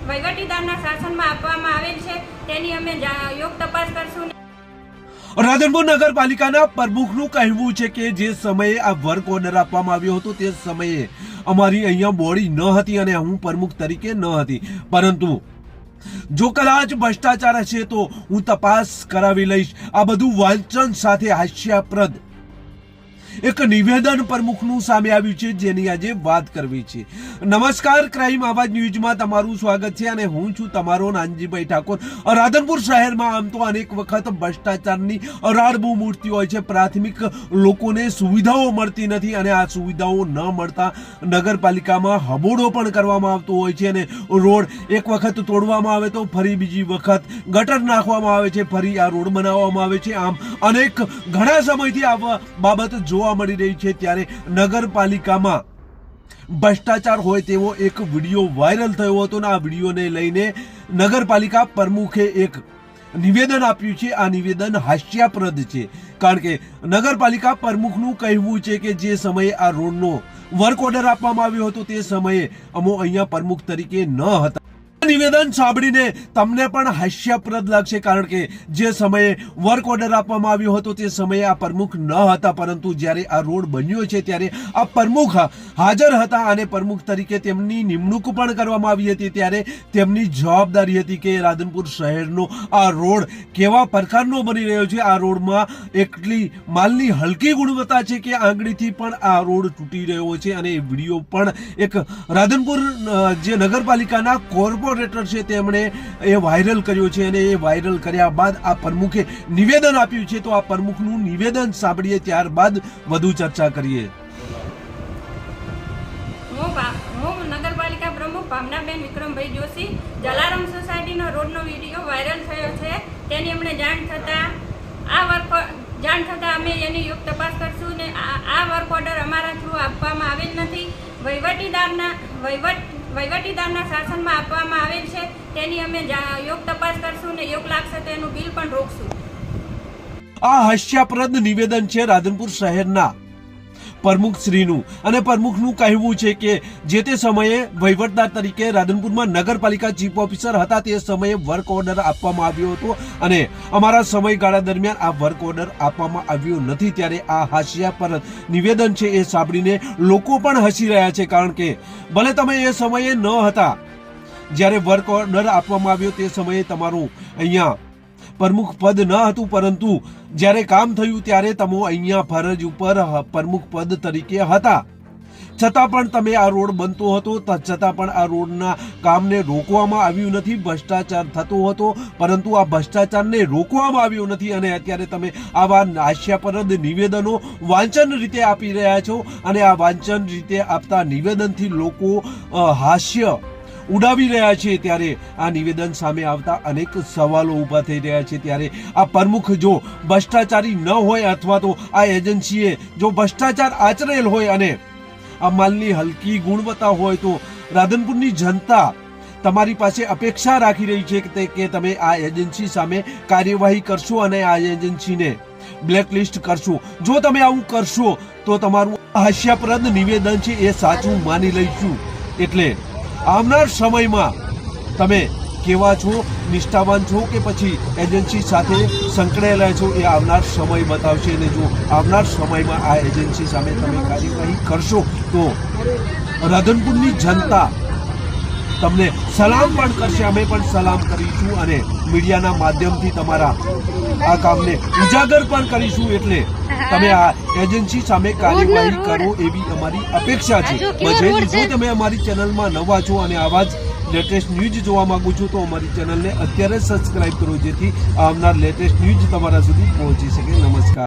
વહીવટીદારના શાસનમાં આપવામાં આવેલ છે તેની અમે યોગ તપાસ કરશું। રાધનપુર નગરપાલિકાના પ્રમુખનું કહેવું છે કે જે સમયે આ વર્ક ઓર્ડર આપવામાં આવ્યો હતો તે સમયે અમારી અહીંયા બોડી ન હતી અને હું પ્રમુખ તરીકે ન હતી, પરંતુ જો કદાચ ભ્રષ્ટાચાર હશે તો હું તપાસ કરાવી લઈશ। આ બધું વાંચન સાથે હાસ્યાસ્પદ એક નિવેદન પ્રમુખનું સામે આવ્યું છે, જેની આજે વાત કરવી છે। નમસ્કાર, ક્રાઇમ આવાજ ન્યૂઝમાં તમારું સ્વાગત છે અને હું છું તમારો નાનજીભાઈ ઠાકોર। રાધનપુર શહેરમાં આમ તો અનેક વખત ભ્રષ્ટાચારની અરાડબૂ મૂર્તિ હોય છે। પ્રાથમિક લોકોને સુવિધાઓ મળતી નથી અને આ સુવિધાઓ ન મળતા નગરપાલિકામાં હબોડો પણ કરવામાં આવતો હોય છે અને રોડ એક વખત તોડવામાં આવે તો ફરી બીજી વખત ગટર નાખવામાં આવે છે, ફરી આ રોડ બનાવવામાં આવે છે। આમ અનેક ઘણા સમયથી આ બાબત જોવા મળી રહી છે। ત્યારે નગરપાલિકામાં ભ્રષ્ટાચાર હોય તેવો એક વિડીયો વાયરલ થયો હતો અને આ વિડીયોને લઈને નગરપાલિકા પ્રમુખે એક નિવેદન આપ્યું છે। આ નિવેદન હાસ્યાસ્પદ છે, કારણ કે નગરપાલિકા પ્રમુખનું કહેવું છે કે જે સમયે આ રોડનો વર્ક ઓર્ડર આપવામાં આવ્યો હતો તે સમયે અમો અહીંયા પ્રમુખ તરીકે ન હતા। નિવેદન સાંભળીને તમને પણ હાસ્યાસ્પદ લાગશે, કારણ કે જે સમયે વર્ક ઓર્ડર આપવામાં આવ્યો હતો તે સમયે આ પ્રમુખ ન હતા, પરંતુ જ્યારે આ રોડ બન્યો છે ત્યારે આ પ્રમુખ હાજર હતા અને પ્રમુખ તરીકે તેમની નિમણૂક પણ કરવામાં આવી હતી। ત્યારે તેમની જવાબદારી હતી કે રાધનપુર શહેરનો આ રોડ કેવા પ્રકારનો બની રહ્યો છે। આ રોડમાં એટલી માલની હલકી ગુણવત્તા છે કે આંગળીથી પણ આ રોડ તૂટી રહ્યો છે અને એ વિડીયો પણ એક રાધનપુર જે નગરપાલિકાના કોર્પોરેટર છે તેમણે એ વાયરલ કર્યો છે અને એ વાયરલ કર્યા બાદ આ પ્રમુખે નિવેદન આપ્યું છે। તો આ પ્રમુખનું નિવેદન સાંભળીએ, ત્યારબાદ વધુ ચર્ચા કરીએ। હું નગરપાલિકા પ્રમુખ ભાવનાબેન વિક્રમભાઈ જોશી। જલારામ સોસાયટીનો રોડનો વિડીયો વાયરલ થયો છે, તેની અમને જાણ થતાં અમે એની યોગ તપાસ કરશું ને આ વર્ક ઓર્ડર અમારા થ્રુ આપવામાં આવેલ નથી, વહીવટીદારના શાસનમાં આપવામાં આવેલ છે તેની અમે યોગ તપાસ કરશું ને યોગ લાગશે તો એનું બિલ પણ રોકશું। આ હાસ્યાસ્પદ નિવેદન છે રાધનપુર શહેરના પ્રમુખ શ્રીનું અને પ્રમુખનું કહેવું છે કે જે તે સમયે વહીવટદાર તરીકે રાધનપુરમાં નગરપાલિકા ચીફ ઓફિસર હતા તે સમયે વર્ક ઓર્ડર આપવામાં આવ્યો હતો અને અમારા સમયગાળા દરમિયાન આ વર્ક ઓર્ડર આપવામાં આવ્યો નથી। ત્યારે આ હાસ્યાસ્પદ નિવેદન છે એ સાંભળીને લોકો પણ હસી રહ્યા છે, કારણ કે ભલે તમે એ સમયે ન હતા જ્યારે વર્ક ઓર્ડર આપવામાં આવ્યો તે સમયે તમારું અહીંયા પ્રમુખ પદ ન હતું, પરંતુ જ્યારે કામ થયું ત્યારે તમે અહીંયા ફરજ ઉપર પ્રમુખ પદ તરીકે હતા, છતાં પણ તમે આ રોડ બનતો હતો છતાં પણ આ રોડના કામને રોકવામાં આવ્યું નથી। ભ્રષ્ટાચાર થતો હતો, પરંતુ આ ભ્રષ્ટાચારને રોકવામાં આવ્યો નથી અને અત્યારે તમે આવા હાસ્યાસ્પદ નિવેદનો વાંચન રીતે આપી રહ્યા છો અને આ વાંચન રીતે આપતા નિવેદનથી લોકો હાસ્ય ઉડાવી રહ્યા છે। ત્યારે આ નિવેદન સામે આવતા અનેક સવાલો ઊભા થઈ રહ્યા છે। ત્યારે આ પ્રમુખ જો ભ્રષ્ટાચારી ન હોય અથવા તો આ એજન્સીએ જો ભ્રષ્ટાચાર આચરેલ હોય અને આ માલની હલકી ગુણવત્તા હોય તો રાધનપુરની જનતા તમારી પાસે અપેક્ષા રાખી રહી છે કે તમે આ એજન્સી સામે કાર્યવાહી કરશો અને આ એજન્સીને બ્લેકલિસ્ટ કરશો। જો તમે આવું કરશો તો તમારું હાસ્યાસ્પદ નિવેદન છે એ સાચું માની લઈશું। એટલે આવનાર સમયમાં તમે કેવા છો, નિષ્ઠાવાન છો કે પછી એજન્સી સાથે સંકળાયેલા છો એ આવનાર સમય બતાવશે। અને જો આવનાર સમયમાં આ એજન્સી સામે તમે કાર્યવાહી કરશો તો રાધનપુરની જનતા તમને સલામ પણ કરશે, અમે પણ સલામ કરીશું અને મીડિયાના માધ્યમથી તમારા આ કામને ઉજાગર પણ કરીશું। એટલે તમે આ એજન્સી સામે કાર્યવાહી કરો એવી અમારી અપેક્ષા છે। જો તમે અમારી ચેનલમાં નવા છો અને આવા જ લેટેસ્ટ ન્યૂઝ જોવા માંગો છો તો અમારી ચેનલને અત્યારે સબસ્ક્રાઇબ કરો, જેથી આવનાર લેટેસ્ટ ન્યૂઝ તમારા સુધી પહોંચી શકે। નમસ્કાર।